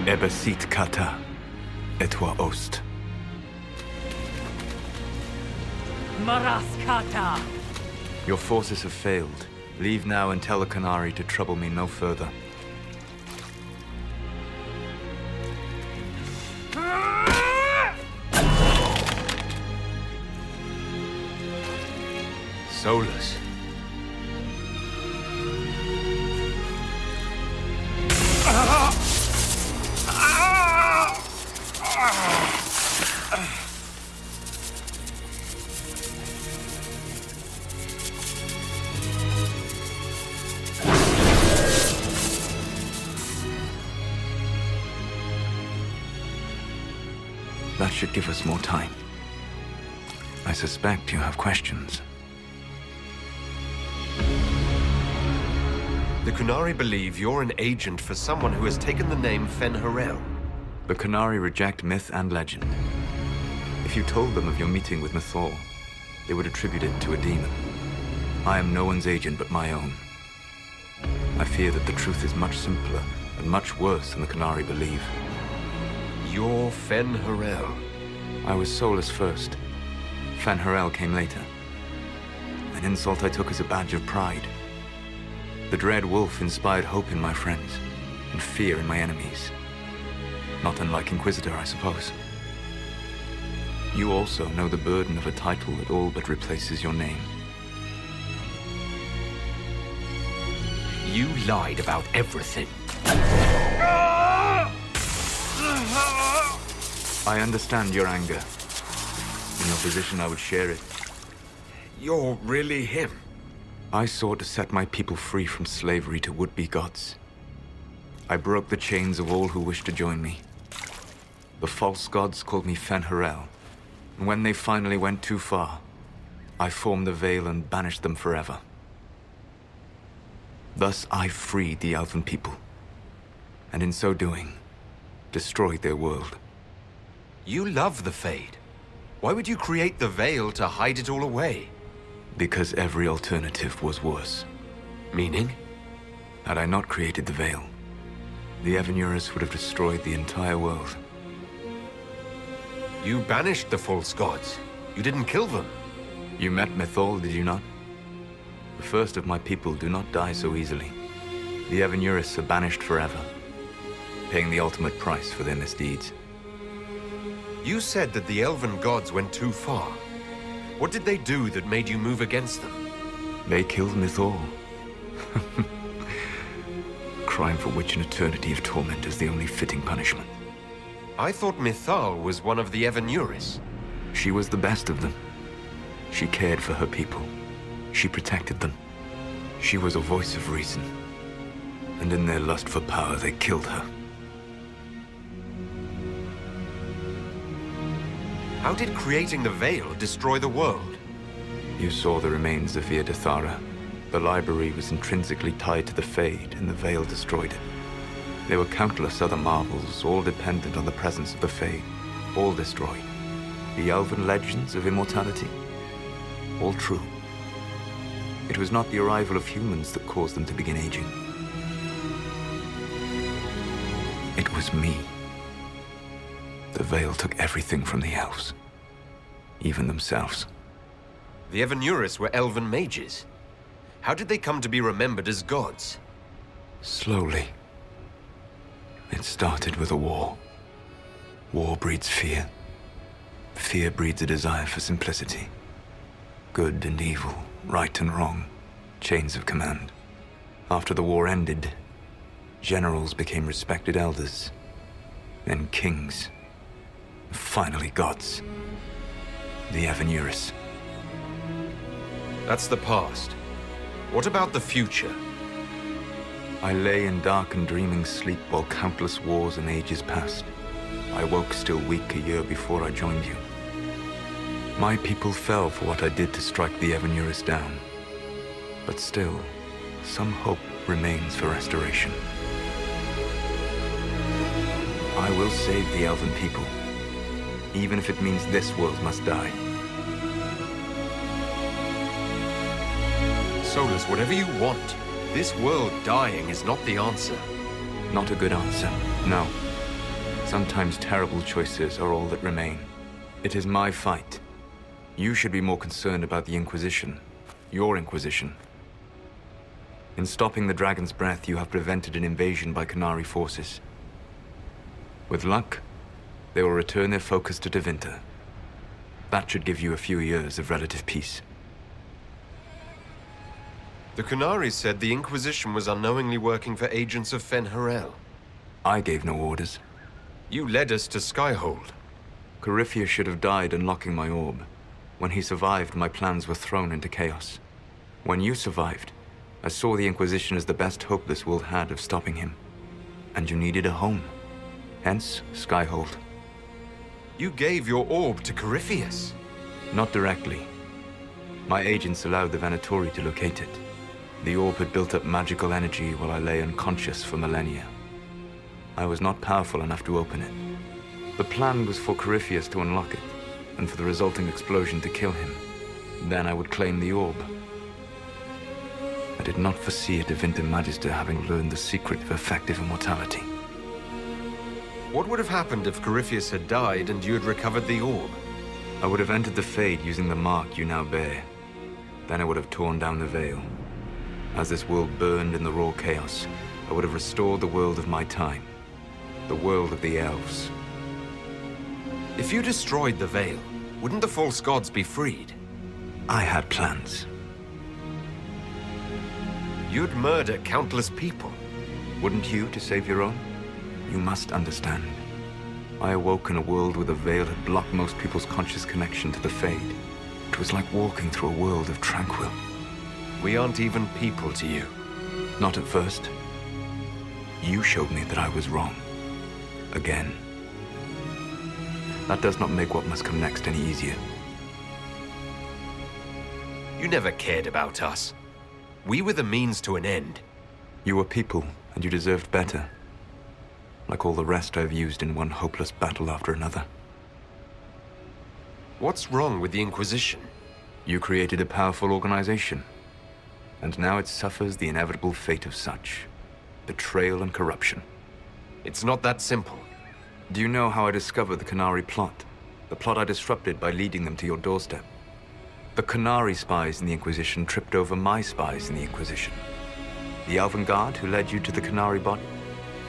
Ebesit kata, etwa ost. Maraskata! Your forces have failed. Leave now and tell the Qunari to trouble me no further. Solus. That should give us more time. I suspect you have questions. The Qunari believe you're an agent for someone who has taken the name Fen-Harel. The Qunari reject myth and legend. If you told them of your meeting with Mythal, they would attribute it to a demon. I am no one's agent but my own. I fear that the truth is much simpler and much worse than the Qunari believe. You're Fen-Harel. I was Solus first. Fen-Harel came later. An insult I took as a badge of pride. The dread wolf inspired hope in my friends, and fear in my enemies. Not unlike Inquisitor, I suppose. You also know the burden of a title that all but replaces your name. You lied about everything. I understand your anger. In your position, I would share it. You're really him. I sought to set my people free from slavery to would-be gods. I broke the chains of all who wished to join me. The false gods called me Fen-Harel, and when they finally went too far, I formed the Veil and banished them forever. Thus I freed the Elven people, and in so doing, destroyed their world. You love the Fade. Why would you create the Veil to hide it all away? Because every alternative was worse. Meaning? Had I not created the Veil, the Evanurus would have destroyed the entire world. You banished the false gods. You didn't kill them. You met Mythal, did you not? The first of my people do not die so easily. The Evanurus are banished forever, paying the ultimate price for their misdeeds. You said that the elven gods went too far. What did they do that made you move against them? They killed Mythal. Crime for which an eternity of torment is the only fitting punishment. I thought Mythal was one of the Evanurus. She was the best of them. She cared for her people. She protected them. She was a voice of reason. And in their lust for power, they killed her. How did creating the Veil destroy the world? You saw the remains of Via de Thara. The library was intrinsically tied to the Fade, and the Veil destroyed it. There were countless other marvels, all dependent on the presence of the Fade, all destroyed. The elven legends of immortality, all true. It was not the arrival of humans that caused them to begin aging. It was me. The Veil took everything from the elves, even themselves. The Evanurus were elven mages. How did they come to be remembered as gods? Slowly. It started with a war. War breeds fear. Fear breeds a desire for simplicity. Good and evil, right and wrong, chains of command. After the war ended, generals became respected elders, then kings, and finally gods. The Evanurus. That's the past. What about the future? I lay in dark and dreaming sleep while countless wars and ages passed. I woke still weak a year before I joined you. My people fell for what I did to strike the Evanurus down. But still, some hope remains for restoration. I will save the Elven people, even if it means this world must die. Solus, whatever you want, this world dying is not the answer. Not a good answer, no. Sometimes terrible choices are all that remain. It is my fight. You should be more concerned about the Inquisition, your Inquisition. In stopping the Dragon's Breath, you have prevented an invasion by Qunari forces. With luck, they will return their focus to Tevinter. That should give you a few years of relative peace. The Qunari said the Inquisition was unknowingly working for agents of Fen-Harel. I gave no orders. You led us to Skyhold. Corypheus should have died unlocking my orb. When he survived, my plans were thrown into chaos. When you survived, I saw the Inquisition as the best hope this world had of stopping him. And you needed a home. Hence, Skyhold. You gave your orb to Corypheus? Not directly. My agents allowed the Venatori to locate it. The orb had built up magical energy while I lay unconscious for millennia. I was not powerful enough to open it. The plan was for Corypheus to unlock it, and for the resulting explosion to kill him. Then I would claim the orb. I did not foresee a Tevinter Magister having learned the secret of effective immortality. What would have happened if Corypheus had died and you had recovered the orb? I would have entered the Fade using the mark you now bear. Then I would have torn down the veil. As this world burned in the raw chaos, I would have restored the world of my time. The world of the elves. If you destroyed the veil, wouldn't the false gods be freed? I had plans. You'd murder countless people. Wouldn't you to save your own? You must understand. I awoke in a world where the veil had blocked most people's conscious connection to the Fade. It was like walking through a world of tranquil. We aren't even people to you. Not at first. You showed me that I was wrong. Again. That does not make what must come next any easier. You never cared about us. We were the means to an end. You were people, and you deserved better. Like all the rest I've used in one hopeless battle after another. What's wrong with the Inquisition? You created a powerful organization. And now it suffers the inevitable fate of such. Betrayal and corruption. It's not that simple. Do you know how I discovered the Qunari plot? The plot I disrupted by leading them to your doorstep. The Qunari spies in the Inquisition tripped over my spies in the Inquisition. The Elven Guard who led you to the Qunari body?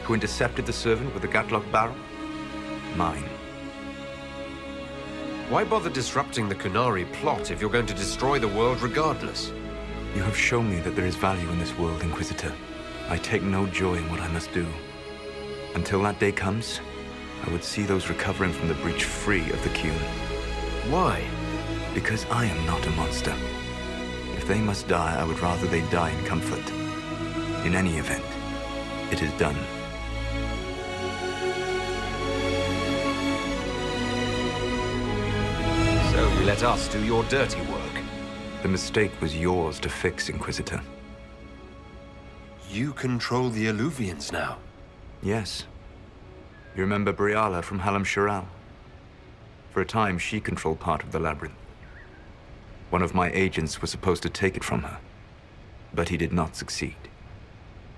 Who intercepted the servant with the Gatlock barrel? Mine. Why bother disrupting the Qunari plot if you're going to destroy the world regardless? You have shown me that there is value in this world, Inquisitor. I take no joy in what I must do. Until that day comes, I would see those recovering from the breach free of the Qun. Why? Because I am not a monster. If they must die, I would rather they die in comfort. In any event, it is done. So you let us do your dirty work? The mistake was yours to fix, Inquisitor. You control the Alluvians now? Yes. You remember Briala from Halam Shiral? For a time, she controlled part of the labyrinth. One of my agents was supposed to take it from her, but he did not succeed.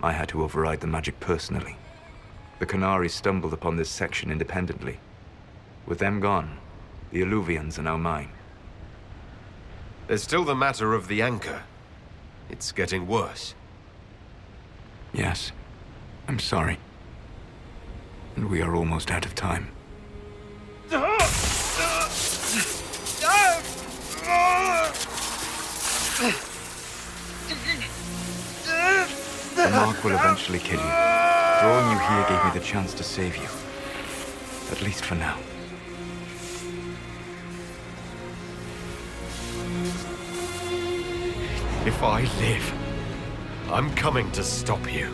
I had to override the magic personally. The Qunari stumbled upon this section independently. With them gone, the Alluvians are now mine. There's still the matter of the anchor. It's getting worse. Yes, I'm sorry. And we are almost out of time. The mark will eventually kill you. Drawing you here gave me the chance to save you. At least for now. If I live, I'm coming to stop you.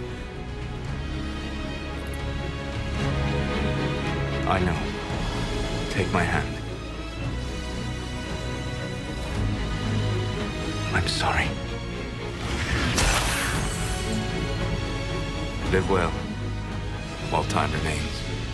I know. Take my hand. I'm sorry. Live well, while time remains.